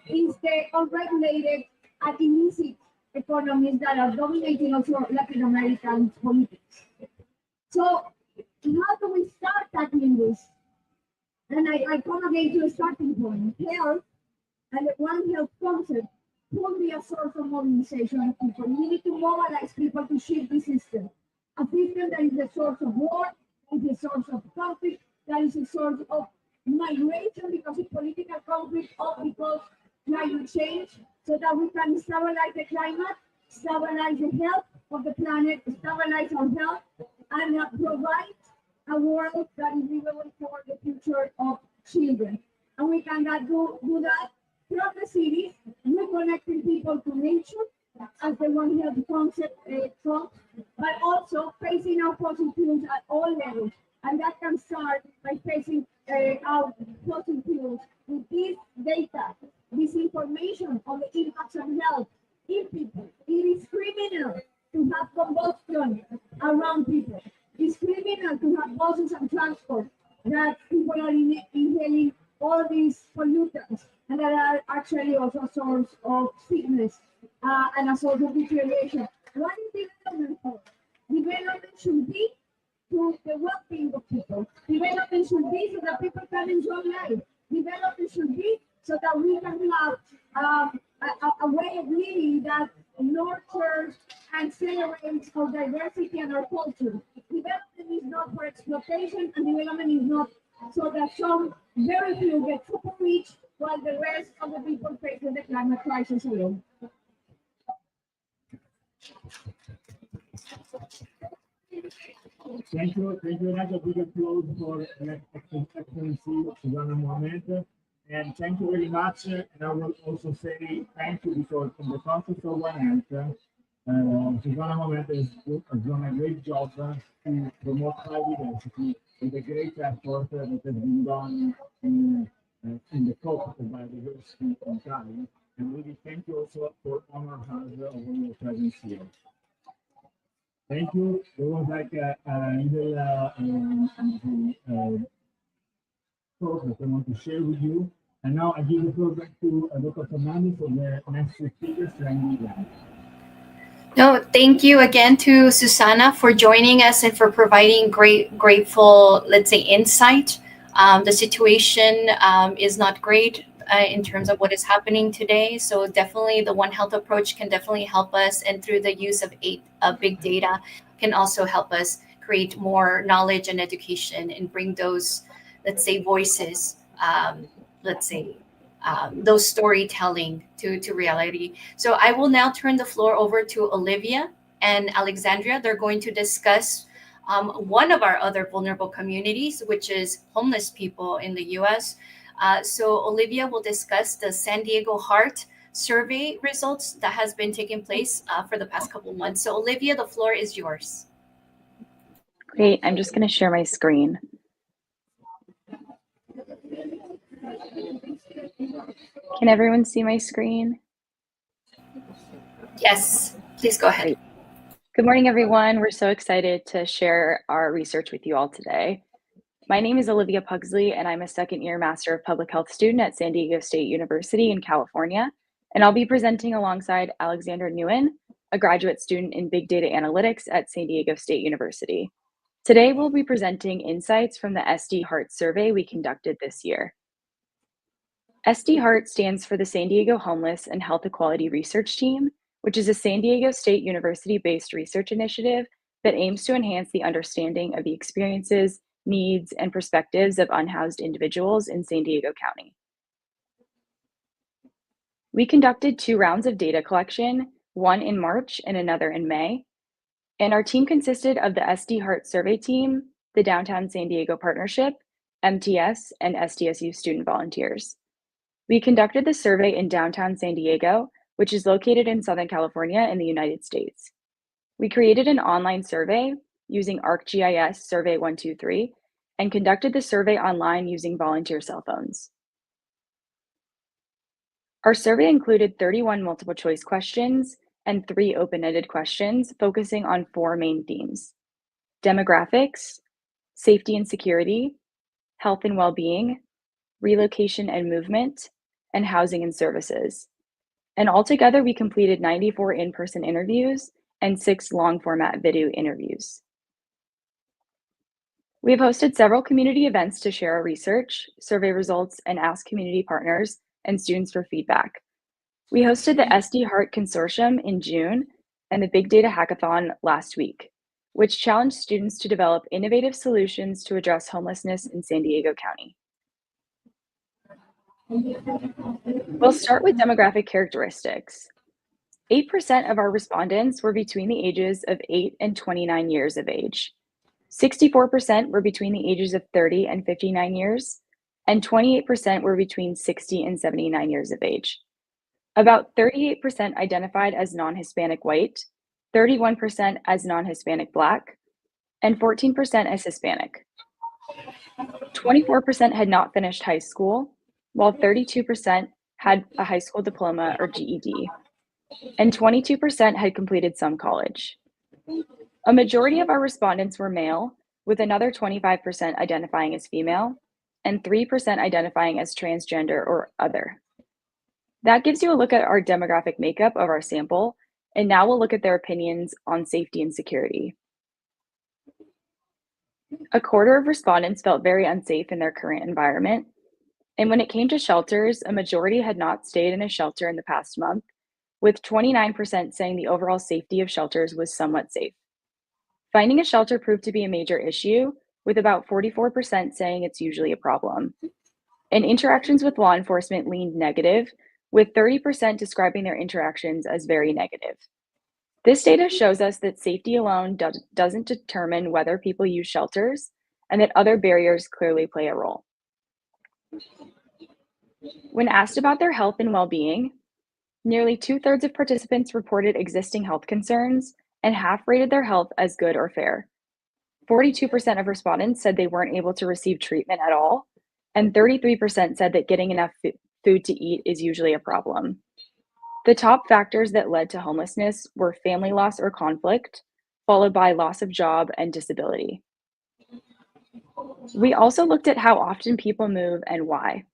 is the unregulated and illicit economies that are dominating also Latin American politics. So how do we start tackling this? And I come again to a starting point. Health and the One Health concept could be a source of mobilization of people. We need to mobilize people to shift the system. A system that is a source of war, that is a source of conflict, that is a source of migration because of political conflict or because climate change, so that we can stabilize the climate, stabilize the health of the planet, stabilize our health, and provide a world that is livable for the future of children. And we cannot do that from the cities, reconnecting people to nature, as the One Health concept talks, but also phasing out fossil fuels at all levels. And that can start by phasing out fossil fuels with this data, this information on the impacts on health in people. It is criminal to have combustion around people. It's criminal to have buses and transport that people are inhaling all these pollutants and that are actually also a source of sickness and a source of deterioration. What is development for? Development should be to the well-being of people. Development should be so that people can enjoy life. Development should be so that we can have a way of living that nurtures and celebrates our diversity and our culture. Development is not for exploitation, and development is not so that some very few get super rich while the rest of the people face the climate crisis alone. Thank you very much. A big applause for Excellency Susanna Mohamed. And thank you very much. And I will also say thank you because in the context of One Health, Susanna Mohamed has done a great job to promote high diversity with a great effort that has been done in the focus of biodiversity in Cali. And really thank you also for honor us of your presence here. Thank you. It was like a little thought that I want to share with you. And now I give the floor back to Dr. Fernandez for the next speakers. No, thank you again to Susanna for joining us and for providing grateful, let's say, insight. The situation is not great in terms of what is happening today. So definitely the One Health approach can definitely help us. And through the use of big data can also help us create more knowledge and education and bring those, let's say, voices, those storytelling to reality. So I will now turn the floor over to Olivia and Alexandria. They're going to discuss one of our other vulnerable communities, which is homeless people in the U.S. So Olivia will discuss the San Diego Heart survey results that has been taking place for the past couple months. So Olivia, the floor is yours. Great. I'm just going to share my screen. Can everyone see my screen? Yes, please go ahead. Great. Good morning, everyone. We're so excited to share our research with you all today. My name is Olivia Pugsley, and I'm a second-year Master of Public Health student at San Diego State University in California. And I'll be presenting alongside Alexandra Nguyen, a graduate student in Big Data Analytics at San Diego State University. Today, we'll be presenting insights from the SD Heart survey we conducted this year. SD Heart stands for the San Diego Homeless and Health Equality Research Team, which is a San Diego State University-based research initiative that aims to enhance the understanding of the experiences, needs, and perspectives of unhoused individuals in San Diego County. We conducted 2 rounds of data collection, one in March and another in May, and our team consisted of the SD Heart Survey Team, the Downtown San Diego Partnership, MTS, and SDSU student volunteers. We conducted the survey in downtown San Diego, which is located in Southern California in the United States. We created an online survey using ArcGIS Survey 123 and conducted the survey online using volunteer cell phones. Our survey included 31 multiple choice questions and 3 open-ended questions focusing on 4 main themes: demographics, safety and security, health and well-being, relocation and movement, and housing and services. And altogether, we completed 94 in-person interviews and 6 long-format video interviews. We have hosted several community events to share our research, survey results, and ask community partners and students for feedback. We hosted the SD Heart Consortium in June and the Big Data Hackathon last week, which challenged students to develop innovative solutions to address homelessness in San Diego County. We'll start with demographic characteristics. 8% of our respondents were between the ages of 8 and 29 years of age. 64% were between the ages of 30 and 59 years, and 28% were between 60 and 79 years of age. About 38% identified as non-Hispanic white, 31% as non-Hispanic Black, and 14% as Hispanic. 24% had not finished high school, while 32% had a high school diploma or GED, and 22% had completed some college. A majority of our respondents were male, with another 25% identifying as female, and 3% identifying as transgender or other. That gives you a look at our demographic makeup of our sample, and now we'll look at their opinions on safety and security. A quarter of respondents felt very unsafe in their current environment, and when it came to shelters, a majority had not stayed in a shelter in the past month, with 29% saying the overall safety of shelters was somewhat safe. Finding a shelter proved to be a major issue, with about 44% saying it's usually a problem. And interactions with law enforcement leaned negative, with 30% describing their interactions as very negative. This data shows us that safety alone doesn't determine whether people use shelters, and that other barriers clearly play a role. When asked about their health and well-being, nearly 2/3 of participants reported existing health concerns, and half rated their health as good or fair. 42% of respondents said they weren't able to receive treatment at all, and 33% said that getting enough food to eat is usually a problem. The top factors that led to homelessness were family loss or conflict, followed by loss of job and disability. We also looked at how often people move and why.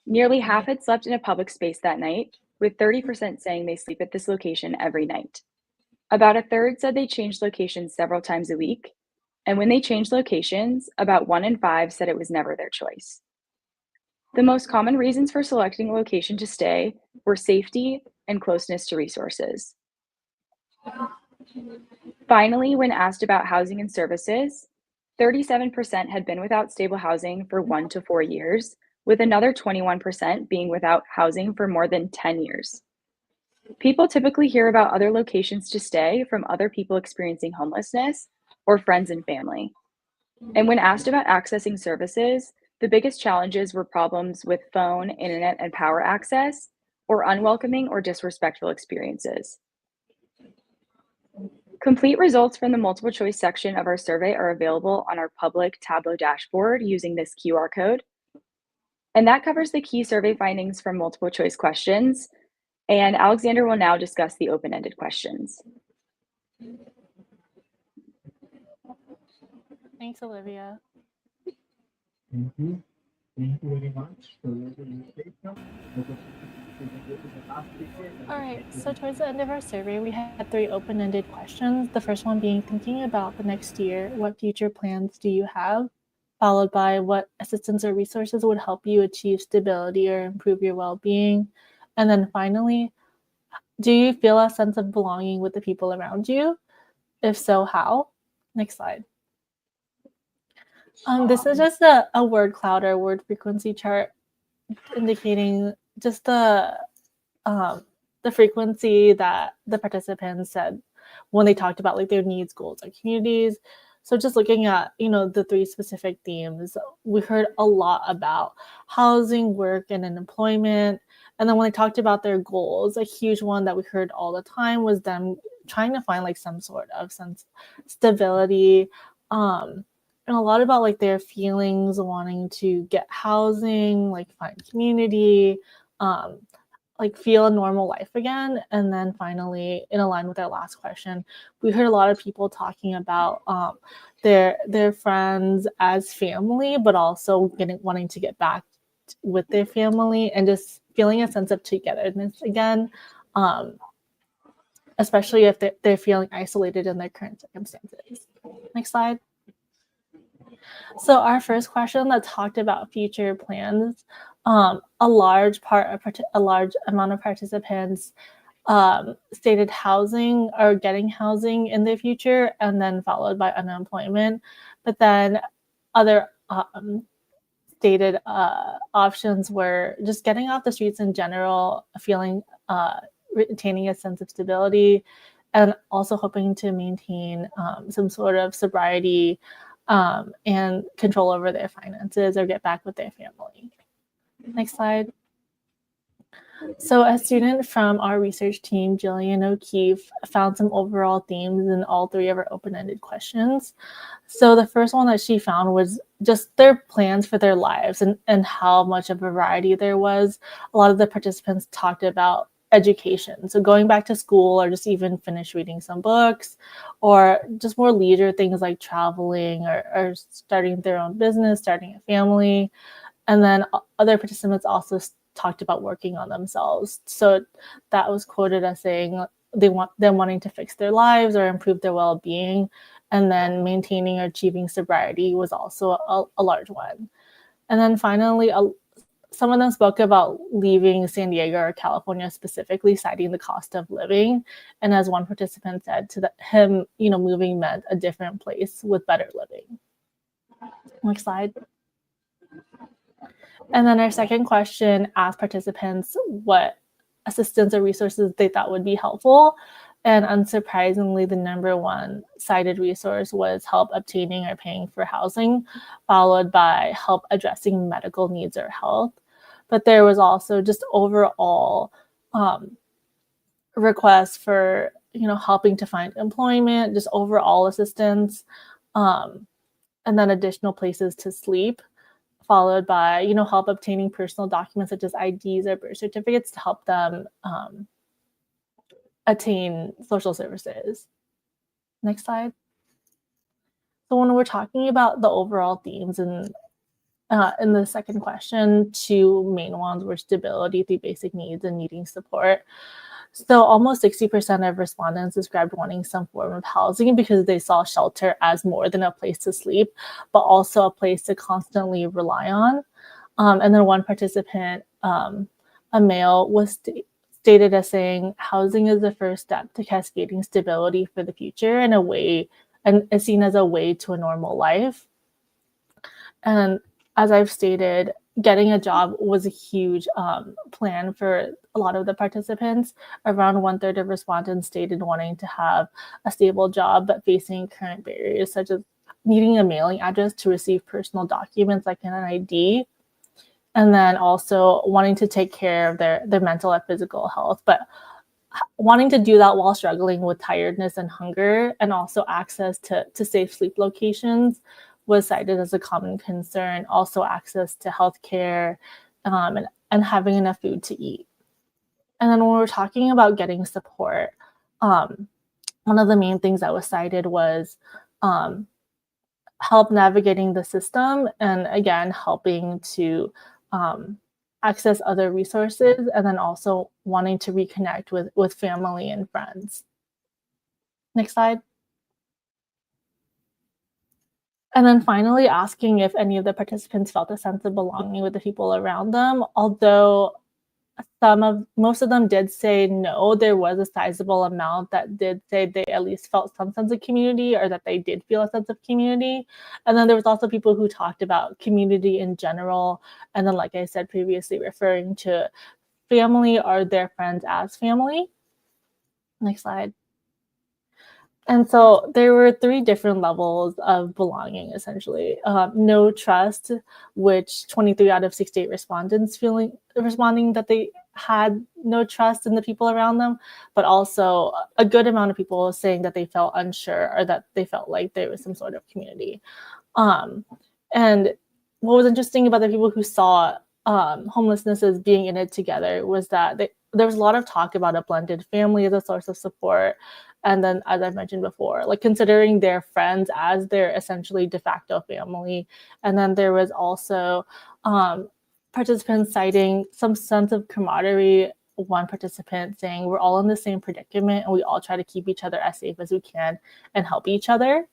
Nearly half had slept in a public space that night, with 30% saying they sleep at this location every night. About a third said they changed locations several times a week, and when they changed locations, about 1 in 5 said it was never their choice. The most common reasons for selecting a location to stay were safety and closeness to resources. Finally, when asked about housing and services, 37% had been without stable housing for 1 to 4 years, with another 21% being without housing for more than 10 years. People typically hear about other locations to stay from other people experiencing homelessness or friends and family. And when asked about accessing services, the biggest challenges were problems with phone, internet, and power access, or unwelcoming or disrespectful experiences. Complete results from the multiple choice section of our survey are available on our public Tableau dashboard using this QR code. And that covers the key survey findings from multiple choice questions. And Alexander will now discuss the open-ended questions. Thanks, Olivia. Thank you. Thank you very much for your presentation. All right, so towards the end of our survey, we had 3 open-ended questions. The first one being thinking about the next year, what future plans do you have? Followed by what assistance or resources would help you achieve stability or improve your well-being? And then finally, do you feel a sense of belonging with the people around you? If so, how? Next slide. This is just a word cloud or word frequency chart indicating just the frequency that the participants said when they talked about like their needs, goals, and communities. So just looking at, the 3 specific themes, we heard a lot about housing, work, and employment. And then when they talked about their goals, a huge one that we heard all the time was them trying to find like some sort of stability, and a lot about like their feelings wanting to get housing, like find community, like feel a normal life again. And then finally, in line with our last question, we heard a lot of people talking about their friends as family, but also wanting to get back with their family and just feeling a sense of togetherness again, especially if they're feeling isolated in their current circumstances. Next slide. So our first question that talked about future plans, a large amount of participants stated housing or getting housing in the future, and then followed by unemployment. But then other stated options were just getting off the streets in general, feeling retaining a sense of stability, and also hoping to maintain some sort of sobriety and control over their finances or get back with their family. Next slide. So a student from our research team, Jillian O'Keefe, found some overall themes in all 3 of our open-ended questions. So the first one that she found was just their plans for their lives and how much of a variety there was. A lot of the participants talked about education. So going back to school or just even finish reading some books, or just more leisure things like traveling or starting their own business, starting a family. And then other participants also talked about working on themselves. So that was quoted as saying they want them wanting to fix their lives or improve their well-being. And then maintaining or achieving sobriety was also a large one. And then finally, some of them spoke about leaving San Diego or California specifically, citing the cost of living. And as one participant said, to him, moving meant a different place with better living. Next slide. And then our second question asked participants what assistance or resources they thought would be helpful. And unsurprisingly, the number 1 cited resource was help obtaining or paying for housing, followed by help addressing medical needs or health. But there was also just overall requests for, helping to find employment, just overall assistance, and then additional places to sleep, followed by, help obtaining personal documents such as IDs or birth certificates to help them attain social services. Next slide. So when we're talking about the overall themes in the second question, 2 main ones were stability through basic needs and needing support. So almost 60% of respondents described wanting some form of housing because they saw shelter as more than a place to sleep, but also a place to constantly rely on. And then one participant, a male, was stated as saying, housing is the first step to cascading stability for the future in a way, and is seen as a way to a normal life. And as I've stated, getting a job was a huge plan for a lot of the participants. Around 1/3 of respondents stated wanting to have a stable job, but facing current barriers such as needing a mailing address to receive personal documents like an ID, and then also wanting to take care of their mental and physical health, but wanting to do that while struggling with tiredness and hunger, and also access to safe sleep locations was cited as a common concern. Also access to healthcare, and having enough food to eat. And then when we're talking about getting support, one of the main things that was cited was help navigating the system, and again, helping to access other resources, and then also wanting to reconnect with family and friends. Next slide. And then finally asking if any of the participants felt a sense of belonging with the people around them. Although most of them did say no. There was a sizable amount that did say they at least felt some sense of community, or that they did feel a sense of community. And then there was also people who talked about community in general. And then, like I said previously, referring to family or their friends as family. Next slide. And so there were 3 different levels of belonging, essentially. No trust, which 23 out of 68 respondents responding that they had no trust in the people around them, but also a good amount of people saying that they felt unsure, or that they felt like there was some sort of community. And what was interesting about the people who saw homelessness as being in it together was that there was a lot of talk about a blended family as a source of support. And then, as I've mentioned before, like considering their friends as their essentially de facto family. And then there was also participants citing some sense of camaraderie. One participant saying we're all in the same predicament and we all try to keep each other as safe as we can and help each other.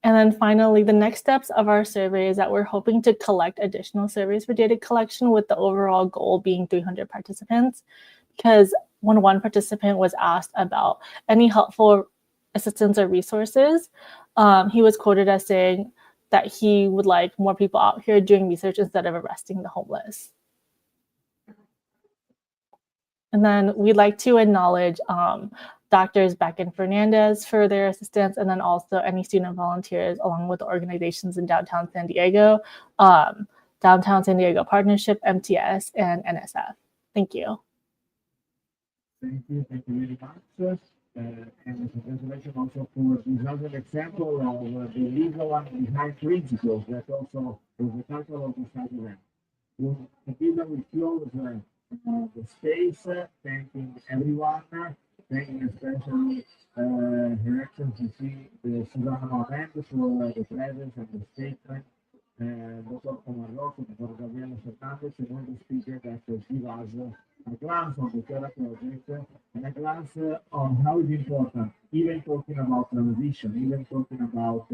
And then finally, the next steps of our survey is that we're hoping to collect additional surveys for data collection, with the overall goal being 300 participants. Because when one participant was asked about any helpful assistance or resources, he was quoted as saying that he would like more people out here doing research instead of arresting the homeless. And then we'd like to acknowledge Doctors Beck and Fernandez for their assistance, and then also any student volunteers along with the organizations in downtown San Diego, Downtown San Diego Partnership, MTS, and NSF. Thank you. Thank you very much. And congratulations also for this other example of the legal and behind principles that also was the title of this event. Together we close the space, thanking everyone, thanking especially Her Excellency Susana Mohammed for the presence and the statement, Dr. Comarroso, Dr. Gabriela Fernandez, and all the speakers that give us a glance on the Chiara Project and a glance on how it's important, even talking about transition, even talking about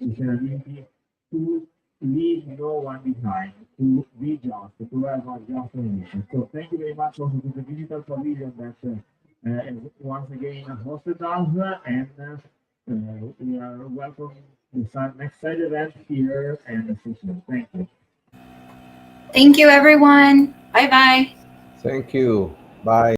sustainability, to leave no one behind, to be just, to have a just transition. So thank you very much also to the digital pavilion that once again hosted us, and we are welcome to next side event here and the session. Thank you. Thank you, everyone. Bye-bye. Thank you. Bye.